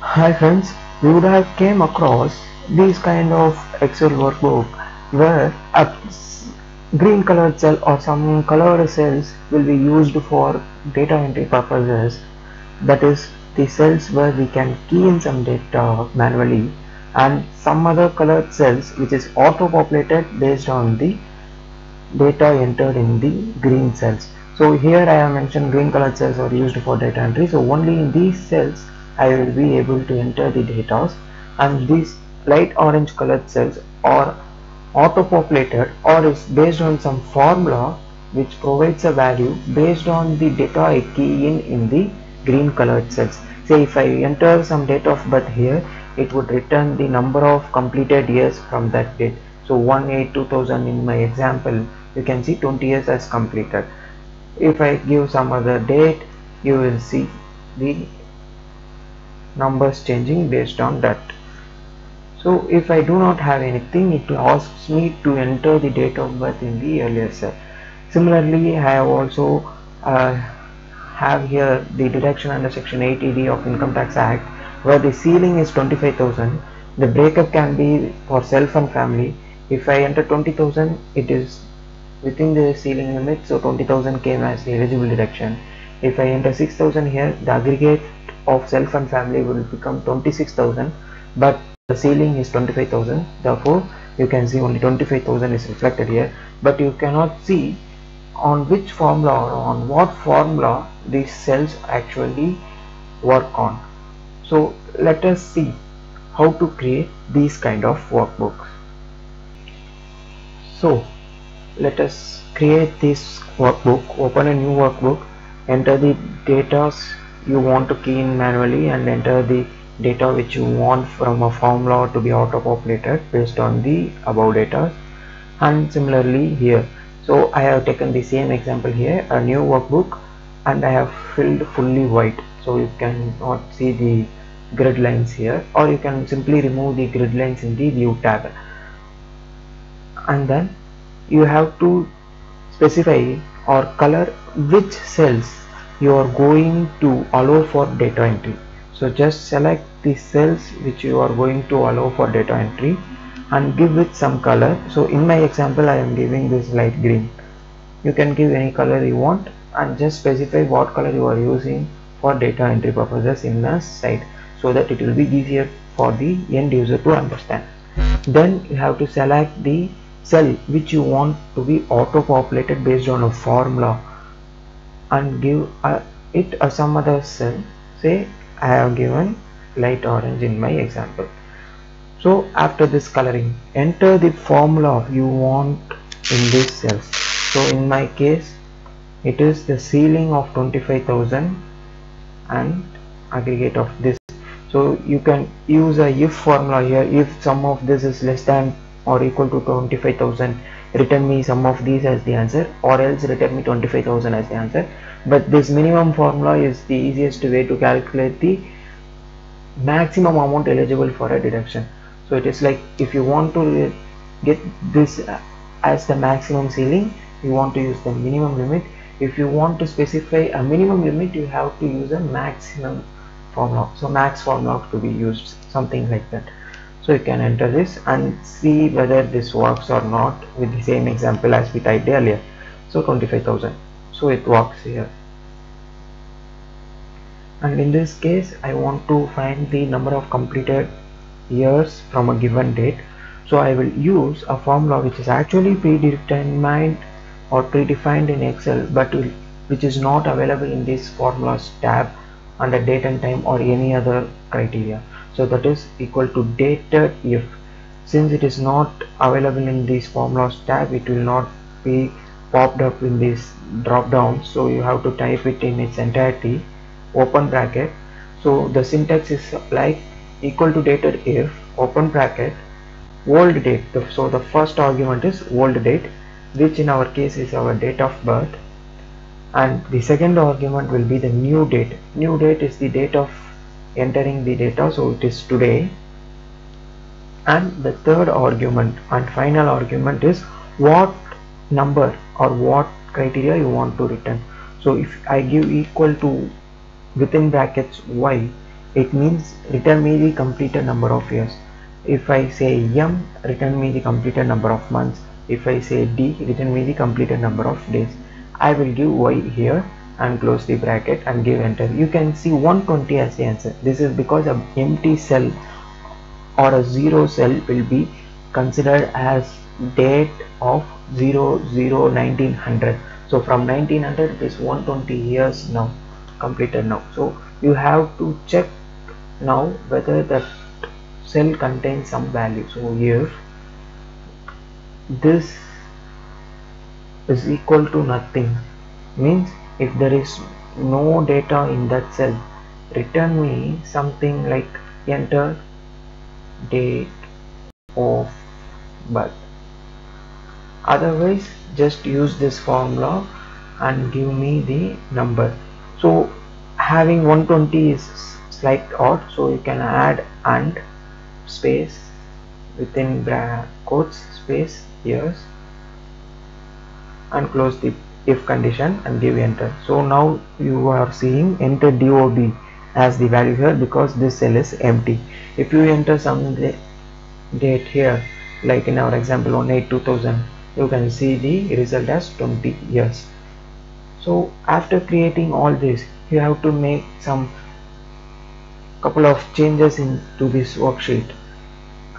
Hi friends, we would have came across these kind of Excel workbook where a green colored cell or some colored cells will be used for data entry purposes. That is the cells where we can key in some data manually, and some other colored cells which is auto populated based on the data entered in the green cells. So here I have mentioned green colored cells are used for data entry. So only in these cells I will be able to enter the data, and these light orange colored cells are auto populated or is based on some formula which provides a value based on the data I key in the green colored cells. Say if I enter some date of birth here, it would return the number of completed years from that date. So 1/8/2000 in my example, you can see 20 years as completed. If I give some other date, you will see the numbers changing based on that. So if I do not have anything, it asks me to enter the date of birth in the earlier cell. Similarly, I have also have here the deduction under section 80D of Income Tax Act, where the ceiling is 25,000. The breakup can be for self and family. If I enter 20,000, it is within the ceiling limit, so 20,000 came as the eligible deduction. If I enter 6,000 here, the aggregate of self and family will become 26,000, but the ceiling is 25,000. Therefore, you can see only 25,000 is reflected here, but you cannot see on which formula or on what formula these cells actually work on. So let us see how to create these kind of workbooks. So let us create this workbook. Open a new workbook, enter the data you want to key in manually, and enter the data which you want from a formula to be auto populated based on the above data. And similarly here, so I have taken the same example here, a new workbook, and I have filled fully white, so you cannot see the grid lines here, or you can simply remove the grid lines in the view tab. And then you have to specify or color which cells you are going to allow for data entry. So just select the cells which you are going to allow for data entry and give it some color. So in my example I am giving this light green. You can give any color you want and just specify what color you are using for data entry purposes in the site, so that it will be easier for the end user to understand. Then you have to select the cell which you want to be auto populated based on a formula and give it some other cell. Say I have given light orange in my example. So after this coloring, enter the formula you want in these cells. So in my case, it is the ceiling of 25,000 and aggregate of this. So you can use a if formula here. If sum of this is less than or equal to 25,000, return me sum of these as the answer, or else return me 25,000 as the answer. But this minimum formula is the easiest way to calculate the maximum amount eligible for a deduction. So it is like, if you want to get this as the maximum ceiling, you want to use the minimum limit. If you want to specify a minimum limit, you have to use a maximum formula. So max formula to be used, something like that. So you can enter this and see whether this works or not with the same example as we typed earlier. So 25,000, so it works here. And in this case I want to find the number of completed years from a given date. So I will use a formula which is actually predetermined or predefined in Excel, but which is not available in this formulas tab under date and time or any other criteria. So that is equal to dated if. Since it is not available in this formulas tab, it will not be popped up in this drop down, so you have to type it in its entirety, open bracket. So the syntax is like equal to dated if, open bracket, old date. So the first argument is old date, which in our case is our date of birth, and the second argument will be the new date. New date is the date of entering the data, so it is today. And the third argument and final argument is what number or what criteria you want to return. So if I give equal to within brackets y, it means return me the completed number of years. If I say M, return me the completed number of months. If I say D, return me the completed number of days. I will give Y here and close the bracket and give enter. You can see 120 as the answer. This is because an empty cell or a zero cell will be considered as date of 1900. So from 1900 it is 120 years now completed now. So you have to check now whether that cell contains some value. So if this is equal to nothing, means if there is no data in that cell, return me something like enter date of birth. Otherwise just use this formula and give me the number. So having 120 is slight odd, so you can add and space within quotes space years and close the if condition and give enter. So now you are seeing enter DOB as the value here because this cell is empty. If you enter some date here, like in our example 18/2000, you can see the result as 20 years. So after creating all this, you have to make some couple of changes into this worksheet,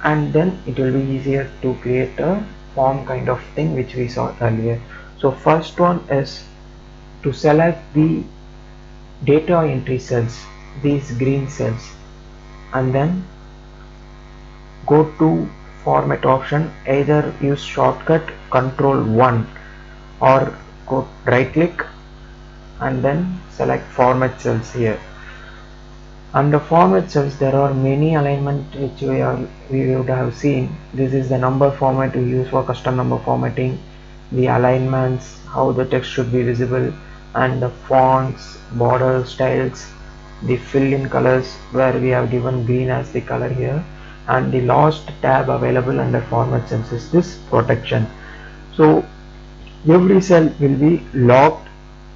and then it will be easier to create a form kind of thing which we saw earlier. So first one is to select the data entry cells, these green cells, and then go to format option, either use shortcut Ctrl+1 or go right click and then select format cells here. Under format cells there are many alignment which we would have seen. This is the number format we use for custom number formatting, the alignments, how the text should be visible, and the fonts, border styles, the fill in colors where we have given green as the color here, and the last tab available under format cells is this protection. So every cell will be locked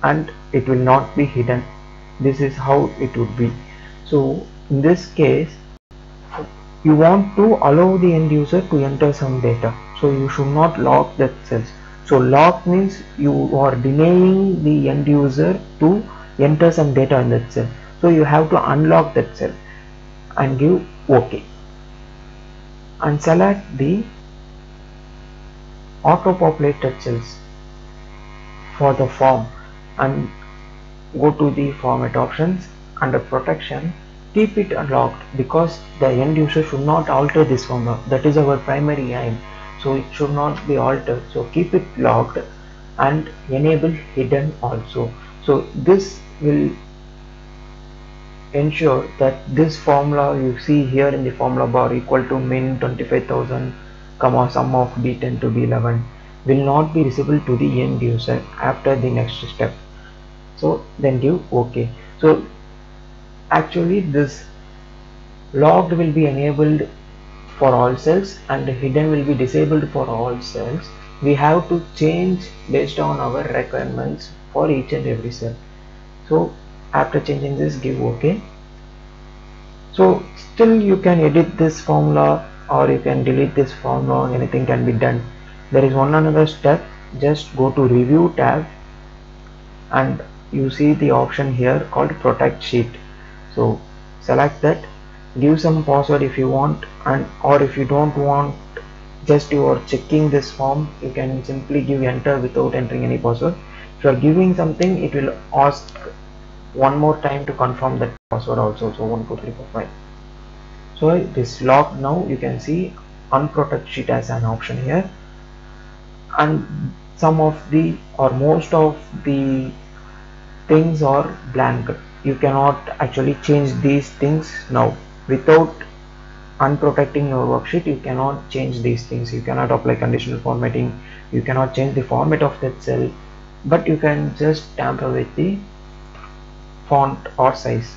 and it will not be hidden. This is how it would be. So in this case you want to allow the end user to enter some data, so you should not lock that cells. So lock means you are denying the end user to enter some data in that cell, so you have to unlock that cell and give OK and select the auto populated cells for the form and go to the format options. Under protection, keep it unlocked because the end user should not alter this formula. That is our primary aim, so it should not be altered. So keep it locked and enable hidden also. So this will ensure that this formula you see here in the formula bar equal to min 25,000 comma sum of D10 to D11 will not be visible to the end user after the next step. So then give OK. So actually this logged will be enabled for all cells and hidden will be disabled for all cells. We have to change based on our requirements for each and every cell. So after changing this, give OK. So still you can edit this formula or you can delete this formula, anything can be done. There is one another step. Just go to review tab and you see the option here called protect sheet. So select that, give some password if you want, and or if you don't want, just you are checking this form, you can simply give enter without entering any password. If you are giving something, it will ask one more time to confirm that password also. So 1 2 3 4 5. So it is locked now. You can see unprotect sheet as an option here, and some of the or most of the things are blank. You cannot actually change these things now. Without unprotecting your worksheet, you cannot change these things. You cannot apply conditional formatting, you cannot change the format of that cell, but you can just tamper with the font or size.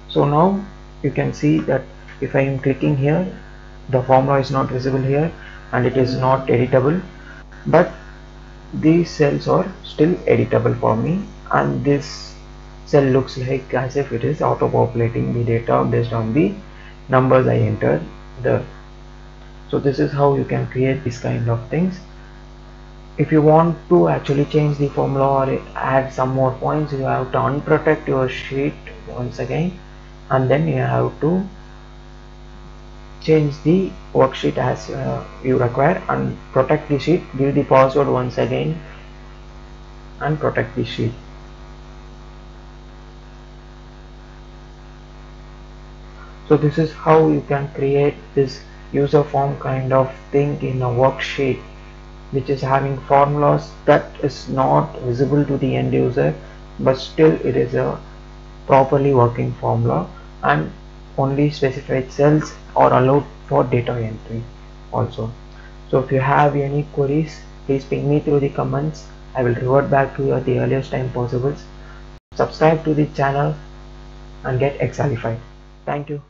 So now you can see that if I am clicking here, the formula is not visible here and it is not editable, but these cells are still editable for me, and this cell looks like as if it is auto populating the data based on the numbers I entered there. So this is how you can create this kind of things. If you want to actually change the formula or add some more points, you have to unprotect your sheet once again, and then you have to change the worksheet as you require and protect the sheet. Give the password once again and protect the sheet. So this is how you can create this user form kind of thing in a worksheet, which is having formulas that is not visible to the end user, but still it is a properly working formula, and only specified cells are allowed for data entry also. So if you have any queries, please ping me through the comments. I will revert back to you at the earliest time possible. Subscribe to the channel and get Excalified. Thank you.